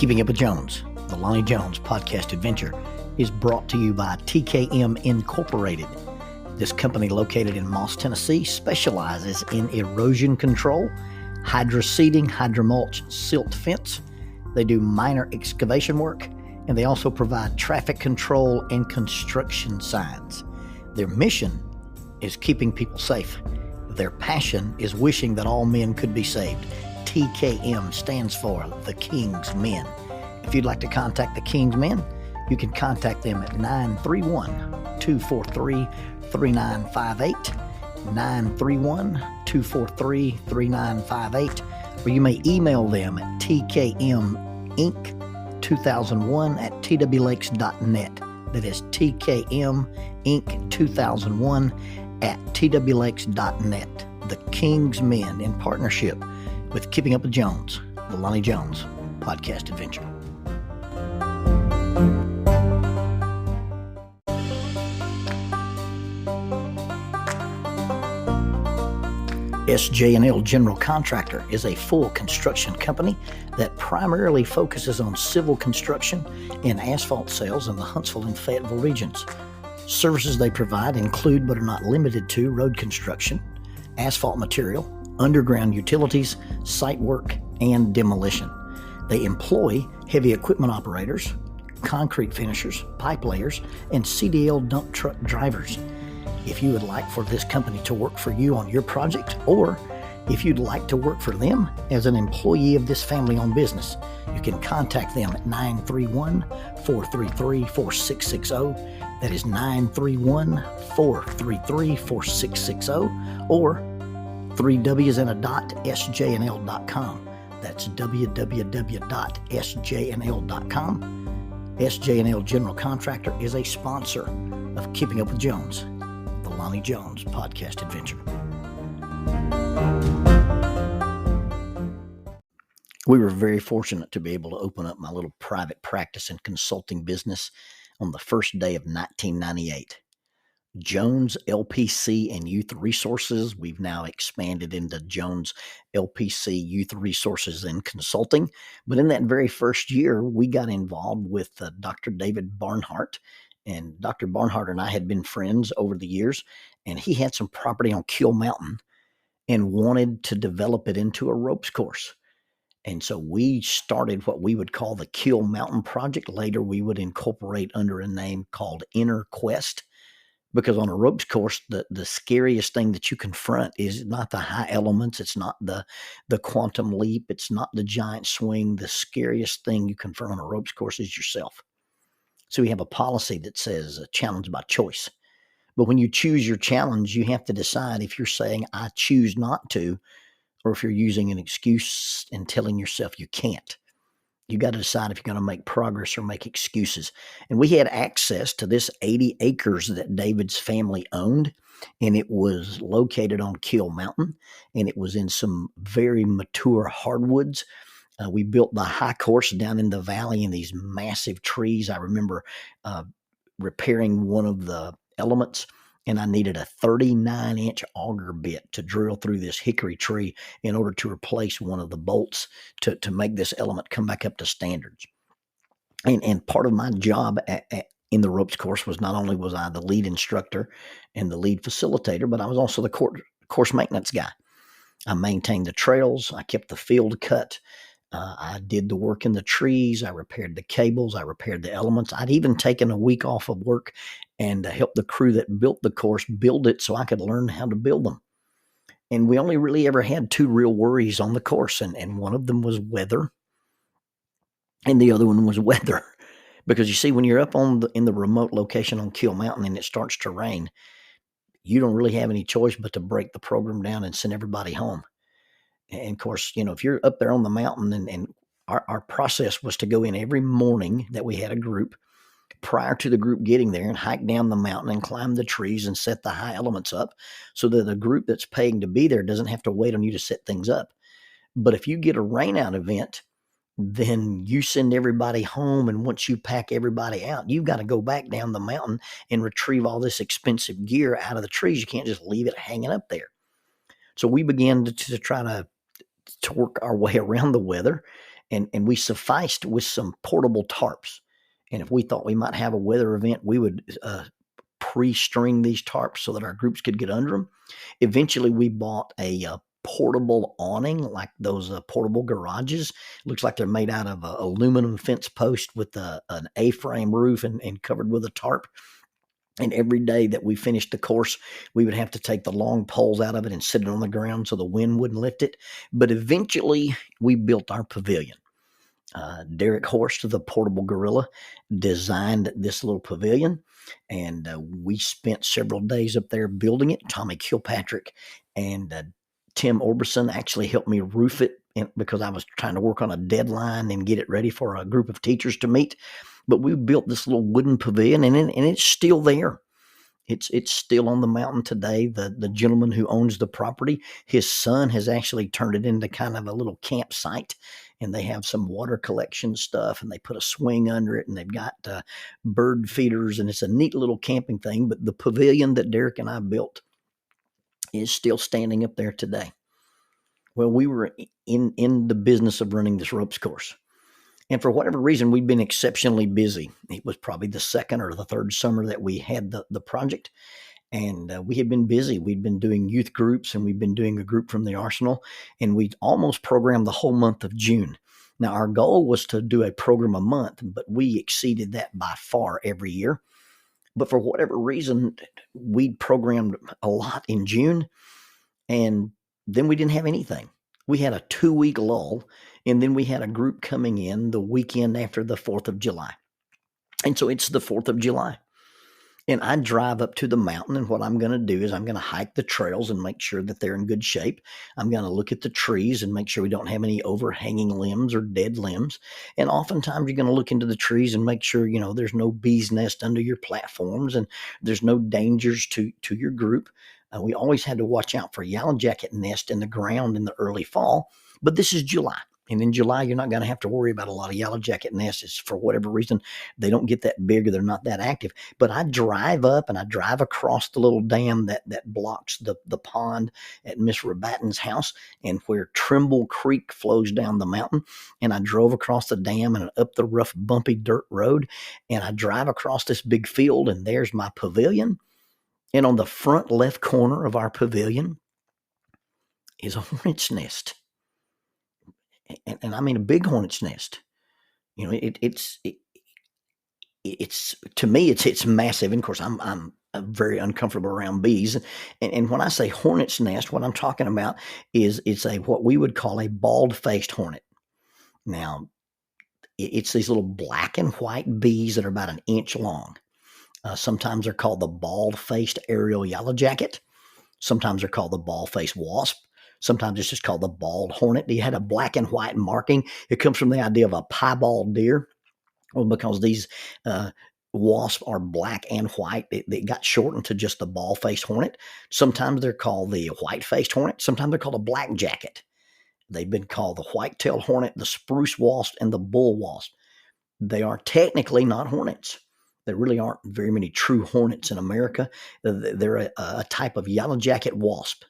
Keeping Up with Jones, the Lonnie Jones podcast adventure, is brought to you by TKM Incorporated. This company, located in Moss, Tennessee, specializes in erosion control, hydroseeding, hydromulch, silt fence. They do minor excavation work, and they also provide traffic control and construction signs. Their mission is keeping people safe. Their passion is wishing that all men could be saved. TKM stands for The King's Men. If you'd like to contact The King's Men, you can contact them at 931-243-3958, 931-243-3958, or you may email them at tkminc2001@twlakes.net. That is tkminc2001@twlakes.net. The King's Men, in partnership with Keeping Up with Jones, the Lonnie Jones podcast adventure. SJ&L General Contractor is a full construction company that primarily focuses on civil construction and asphalt sales in the Huntsville and Fayetteville regions. Services they provide include, but are not limited to, road construction, asphalt material, underground utilities, site work, and demolition. They employ heavy equipment operators, concrete finishers, pipe layers, and CDL dump truck drivers. If you would like for this company to work for you on your project, or if you'd like to work for them as an employee of this family-owned business, you can contact them at 931-433-4660. That is 931-433-4660, or 3W's and a dot, sjnl.com. That's www.sjnl.com. SJ&L General Contractor is a sponsor of Keeping Up with Jones, the Lonnie Jones podcast adventure. We were very fortunate to be able to open up my little private practice and consulting business on the first day of 1998. Jones LPC and Youth Resources. We've now expanded into Jones LPC Youth Resources and Consulting. But in that very first year, we got involved with Dr. David Barnhart. And Dr. Barnhart and I had been friends over the years. And he had some property on Kill Mountain and wanted to develop it into a ropes course. And so we started what we would call the Kill Mountain Project. Later, we would incorporate under a name called Inner Quest. Because on a ropes course, the scariest thing that you confront is not the high elements. It's not the quantum leap. It's not the giant swing. The scariest thing you confront on a ropes course is yourself. So we have a policy that says challenge by choice. But when you choose your challenge, you have to decide if you're saying, I choose not to, or if you're using an excuse and telling yourself you can't. You got to decide if you're going to make progress or make excuses. And we had access to this 80 acres that David's family owned, and it was located on Kill Mountain, and it was in some very mature hardwoods. We built the high course down in the valley in these massive trees. I remember repairing one of the elements, and I needed a 39-inch auger bit to drill through this hickory tree in order to replace one of the bolts to make this element come back up to standards. And part of my job in the ropes course was not only was I the lead instructor and the lead facilitator, but I was also the course maintenance guy. I maintained the trails. I kept the field cut. I did the work in the trees. I repaired the cables. I repaired the elements. I'd even taken a week off of work and helped the crew that built the course build it so I could learn how to build them. And we only really ever had two real worries on the course, and one of them was weather, and the other one was weather. Because you see, when you're up in the remote location on Kill Mountain and it starts to rain, you don't really have any choice but to break the program down and send everybody home. And of course, if you're up there on the mountain, and our process was to go in every morning that we had a group prior to the group getting there and hike down the mountain and climb the trees and set the high elements up so that the group that's paying to be there doesn't have to wait on you to set things up. But if you get a rainout event, then you send everybody home. And once you pack everybody out, you've got to go back down the mountain and retrieve all this expensive gear out of the trees. You can't just leave it hanging up there. So we began to try to work our way around the weather. and we sufficed with some portable tarps. And if we thought we might have a weather event, we would pre-string these tarps so that our groups could get under them. Eventually, we bought a portable awning, like those portable garages. Looks like they're made out of aluminum fence post with an A-frame roof and covered with a tarp. And every day that we finished the course, we would have to take the long poles out of it and sit it on the ground so the wind wouldn't lift it. But eventually, we built our pavilion. Derek Horst, the portable gorilla, designed this little pavilion, and we spent several days up there building it. Tommy Kilpatrick and Tim Orbison actually helped me roof it because I was trying to work on a deadline and get it ready for a group of teachers to meet. But we built this little wooden pavilion, and it's still there. It's still on the mountain today. The gentleman who owns the property, his son has actually turned it into kind of a little campsite, and they have some water collection stuff, and they put a swing under it, and they've got bird feeders, and it's a neat little camping thing. But the pavilion that Derek and I built is still standing up there today. Well, we were in the business of running this ropes course. And for whatever reason, we've been exceptionally busy. It was probably the second or the third summer that we had the project. And we had been busy. We'd been doing youth groups, and we'd been doing a group from the Arsenal. And we'd almost programmed the whole month of June. Now, our goal was to do a program a month, but we exceeded that by far every year. But for whatever reason, we programmed a lot in June, and then we didn't have anything. We had a 2-week lull, and then we had a group coming in the weekend after the 4th of July. And so it's the 4th of July. And I drive up to the mountain, and what I'm going to do is I'm going to hike the trails and make sure that they're in good shape. I'm going to look at the trees and make sure we don't have any overhanging limbs or dead limbs. And oftentimes you're going to look into the trees and make sure, there's no bee's nest under your platforms and there's no dangers to your group. We always had to watch out for yellow jacket nest in the ground in the early fall, but this is July. And in July, you're not going to have to worry about a lot of yellow jacket nests. For whatever reason, they don't get that big or they're not that active. But I drive up and I drive across the little dam that blocks the pond at Miss Rabatten's house and where Trimble Creek flows down the mountain. And I drove across the dam and up the rough, bumpy dirt road. And I drive across this big field, and there's my pavilion. And on the front left corner of our pavilion is a hornet's nest. And I mean a big hornet's nest. It's to me it's massive. And of course, I'm very uncomfortable around bees. And when I say hornet's nest, what I'm talking about is it's what we would call a bald-faced hornet. Now, it's these little black and white bees that are about an inch long. Sometimes they're called the bald-faced aerial yellow jacket. Sometimes they're called the bald-faced wasp. Sometimes it's just called the bald hornet. You had a black and white marking. It comes from the idea of a piebald deer. Well, because these wasps are black and white, they got shortened to just the bald-faced hornet. Sometimes they're called the white-faced hornet. Sometimes they're called a black jacket. They've been called the white-tailed hornet, the spruce wasp, and the bull wasp. They are technically not hornets. There really aren't very many true hornets in America. They're a type of yellow jacket wasp.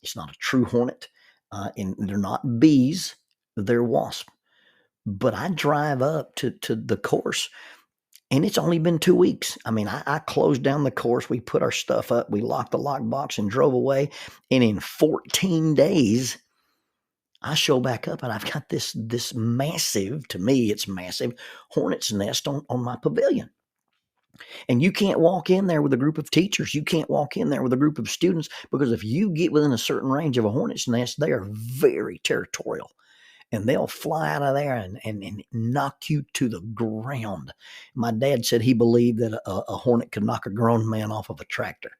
It's not a true hornet, and they're not bees. They're wasps. But I drive up to the course, and it's only been 2 weeks. I mean, I closed down the course. We put our stuff up. We locked the lockbox and drove away. And in 14 days, I show back up, and I've got this massive, to me, it's massive, hornet's nest on my pavilion. And you can't walk in there with a group of teachers. You can't walk in there with a group of students, because if you get within a certain range of a hornet's nest, they are very territorial, and they'll fly out of there and knock you to the ground. My dad said he believed that a hornet could knock a grown man off of a tractor.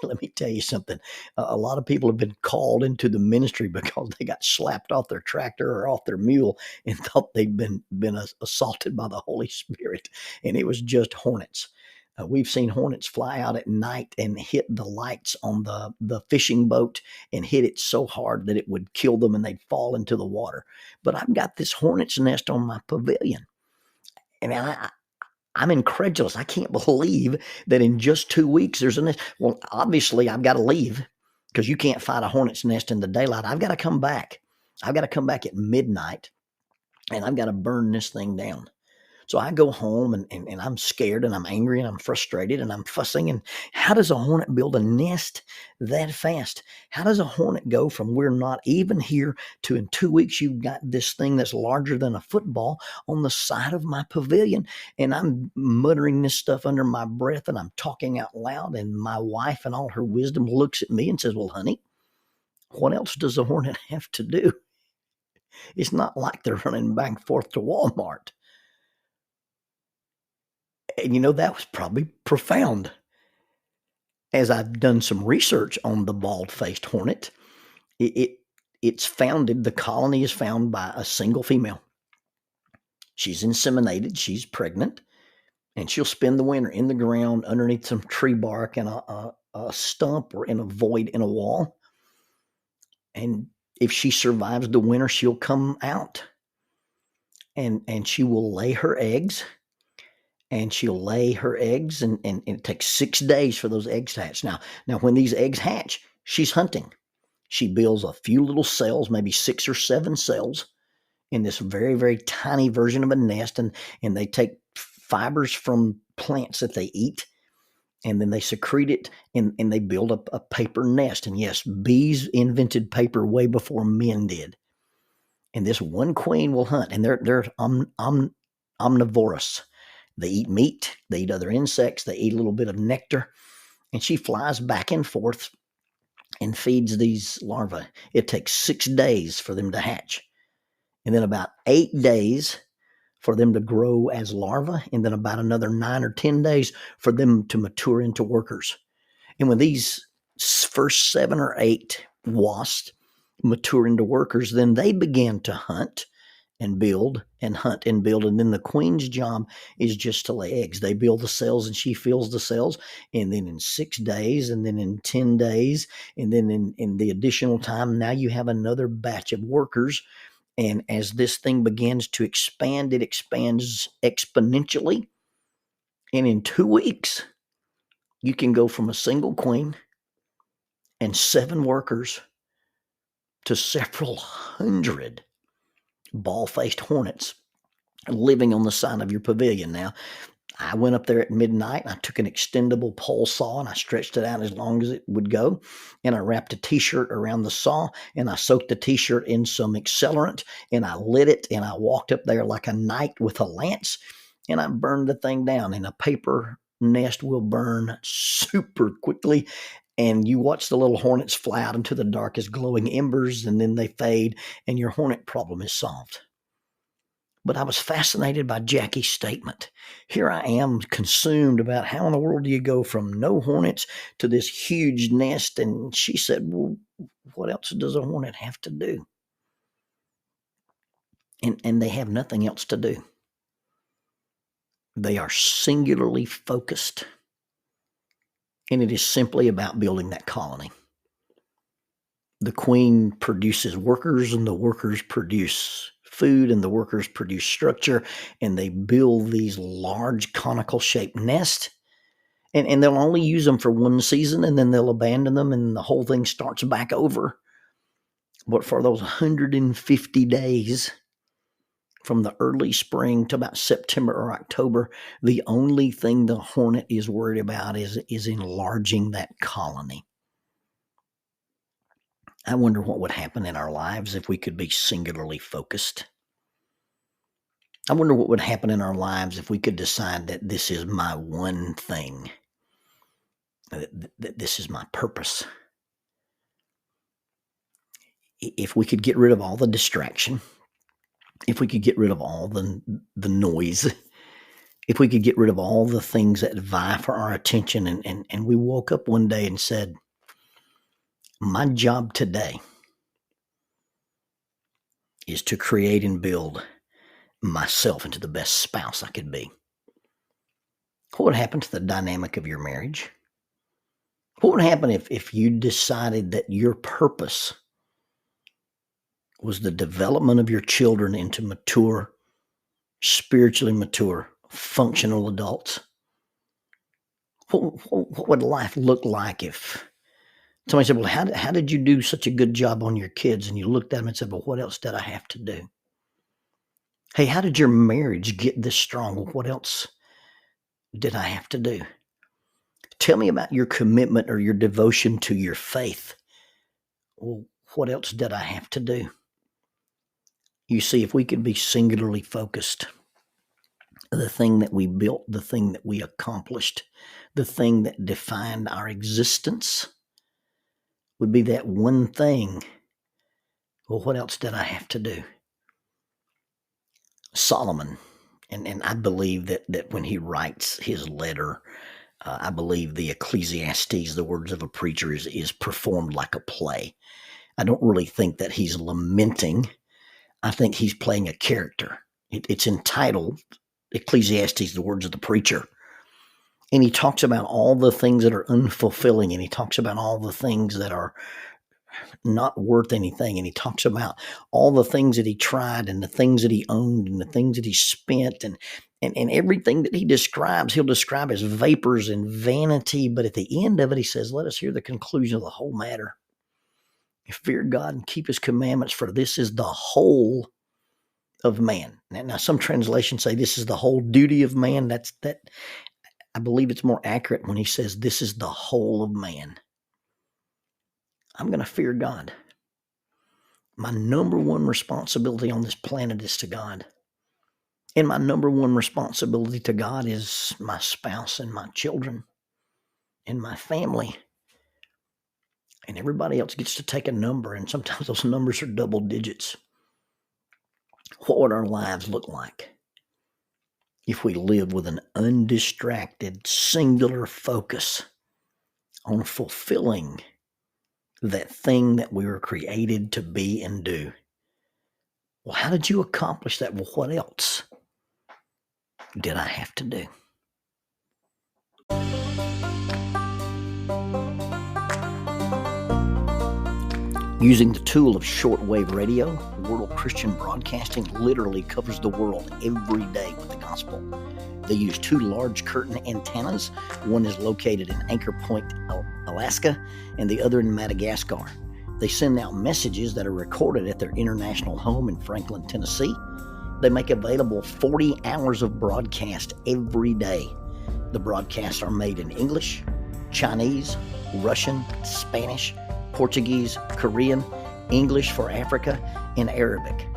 Let me tell you something. A lot of people have been called into the ministry because they got slapped off their tractor or off their mule and thought they'd been assaulted by the Holy Spirit, and it was just hornets. We've seen hornets fly out at night and hit the lights on the fishing boat and hit it so hard that it would kill them and they'd fall into the water. But I've got this hornet's nest on my pavilion, and I'm incredulous. I can't believe that in just 2 weeks there's a nest. Well, obviously I've got to leave, because you can't find a hornet's nest in the daylight. I've got to come back. I've got to come back at midnight and I've got to burn this thing down. So I go home and I'm scared and I'm angry and I'm frustrated and I'm fussing. And how does a hornet build a nest that fast? How does a hornet go from we're not even here to in 2 weeks you've got this thing that's larger than a football on the side of my pavilion? And I'm muttering this stuff under my breath and I'm talking out loud. And my wife, in all her wisdom, looks at me and says, "Well, honey, what else does a hornet have to do? It's not like they're running back and forth to Walmart." And that was probably profound. As I've done some research on the bald-faced hornet, it, it it's founded, the colony is found by a single female. She's inseminated, she's pregnant, and she'll spend the winter in the ground underneath some tree bark and a stump or in a void in a wall. And if she survives the winter, she'll come out and she will lay her eggs. And she'll lay her eggs, and it takes 6 days for those eggs to hatch. Now, when these eggs hatch, she's hunting. She builds a few little cells, maybe 6 or 7 cells, in this very, very tiny version of a nest, and they take fibers from plants that they eat, and then they secrete it, and they build up a paper nest. And yes, bees invented paper way before men did. And this one queen will hunt, and they're omnivorous. They eat meat, they eat other insects, they eat a little bit of nectar, and she flies back and forth and feeds these larvae. It takes 6 days for them to hatch, and then about 8 days for them to grow as larvae, and then about another 9 or 10 days for them to mature into workers. And when these first 7 or 8 wasps mature into workers, then they begin to hunt and build and hunt and build. And then the queen's job is just to lay eggs. They build the cells and she fills the cells. And then in 6 days, and then in 10 days, and then in the additional time, now you have another batch of workers. And as this thing begins to expand, it expands exponentially. And in 2 weeks, you can go from a single queen and 7 workers to several hundred ball-faced hornets living on the side of your pavilion. Now, I went up there at midnight and I took an extendable pole saw and I stretched it out as long as it would go. And I wrapped a t-shirt around the saw and I soaked the t-shirt in some accelerant and I lit it and I walked up there like a knight with a lance and I burned the thing down. And a paper nest will burn super quickly. And you watch the little hornets fly out into the darkest glowing embers and then they fade and your hornet problem is solved. But I was fascinated by Jackie's statement. Here I am consumed about how in the world do you go from no hornets to this huge nest? And she said, well, what else does a hornet have to do? And they have nothing else to do. They are singularly focused. And it is simply about building that colony. The queen produces workers and the workers produce food and the workers produce structure and they build these large conical shaped nests and they'll only use them for one season and then they'll abandon them and the whole thing starts back over. But for those 150 days from the early spring to about September or October, the only thing the hornet is worried about is enlarging that colony. I wonder what would happen in our lives if we could be singularly focused. I wonder what would happen in our lives if we could decide that this is my one thing, that this is my purpose. If we could get rid of all the distraction, if we could get rid of all the noise, if we could get rid of all the things that vie for our attention, and we woke up one day and said, my job today is to create and build myself into the best spouse I could be. What would happen to the dynamic of your marriage? What would happen if you decided that your purpose was the development of your children into mature, spiritually mature, functional adults? What would life look like if somebody said, well, how did you do such a good job on your kids? And you looked at them and said, well, what else did I have to do? Hey, how did your marriage get this strong? Well, what else did I have to do? Tell me about your commitment or your devotion to your faith. Well, what else did I have to do? You see, if we could be singularly focused, the thing that we built, the thing that we accomplished, the thing that defined our existence would be that one thing. Well, what else did I have to do? Solomon, and I believe that when he writes his letter, I believe the Ecclesiastes, the words of a preacher, is performed like a play. I don't really think that he's lamenting. I think he's playing a character. It's entitled Ecclesiastes, the words of the preacher. And he talks about all the things that are unfulfilling, and he talks about all the things that are not worth anything. And he talks about all the things that he tried and the things that he owned and the things that he spent and everything that he describes, he'll describe as vapors and vanity. But at the end of it, he says, let us hear the conclusion of the whole matter. Fear God and keep his commandments, for this is the whole of man. Now some translations say this is the whole duty of man. That I believe it's more accurate when he says this is the whole of man. I'm going to fear God. My number one responsibility on this planet is to God. And my number one responsibility to God is my spouse and my children and my family. And everybody else gets to take a number, and sometimes those numbers are double digits. What would our lives look like if we lived with an undistracted, singular focus on fulfilling that thing that we were created to be and do? Well, how did you accomplish that? Well, what else did I have to do? Using the tool of shortwave radio, World Christian Broadcasting literally covers the world every day with the gospel. They use two large curtain antennas. One is located in Anchor Point, Alaska, and the other in Madagascar. They send out messages that are recorded at their international home in Franklin, Tennessee. They make available 40 hours of broadcast every day. The broadcasts are made in English, Chinese, Russian, Spanish, Portuguese, Korean, English for Africa, and Arabic.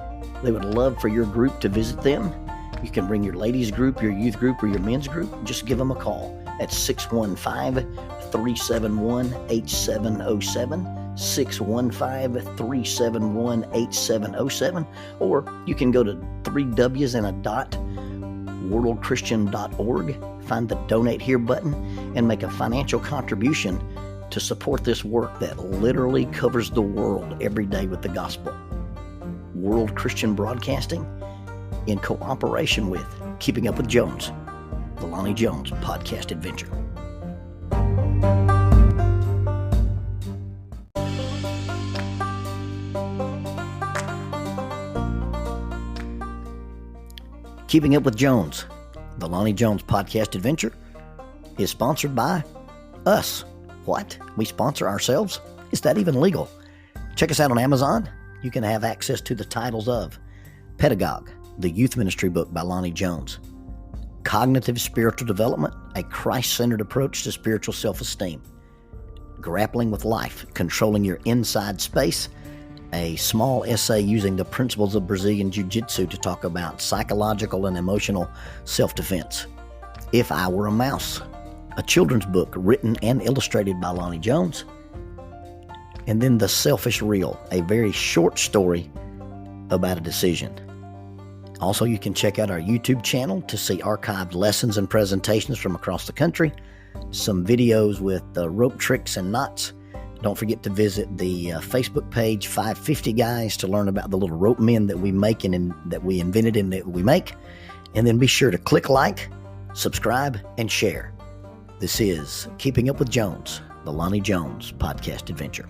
They would love for your group to visit them. You can bring your ladies group, your youth group, or your men's group. Just give them a call at 615-371-8707, 615-371-8707, or you can go to worldchristian.org, find the Donate Here button, and make a financial contribution to support this work that literally covers the world every day with the gospel. World Christian Broadcasting, in cooperation with Keeping Up with Jones, the Lonnie Jones podcast adventure. Keeping Up with Jones, the Lonnie Jones podcast adventure, is sponsored by us. What? We sponsor ourselves? Is that even legal? Check us out on Amazon. You can have access to the titles of Pedagogue, the youth ministry book by Lonnie Jones; Cognitive Spiritual Development, a Christ-centered approach to spiritual self-esteem; Grappling with Life, Controlling Your Inside Space, a small essay using the principles of Brazilian Jiu-Jitsu to talk about psychological and emotional self-defense; If I Were a Mouse, a children's book written and illustrated by Lonnie Jones; and then The Selfish Reel, a very short story about a decision. Also, you can check out our YouTube channel to see archived lessons and presentations from across the country, some videos with rope tricks and knots. Don't forget to visit the Facebook page 550 Guys to learn about the little rope men that we make and that we invented and that we make. And then be sure to click like, subscribe, and share. This is Keeping Up with Jones, the Lonnie Jones podcast adventure.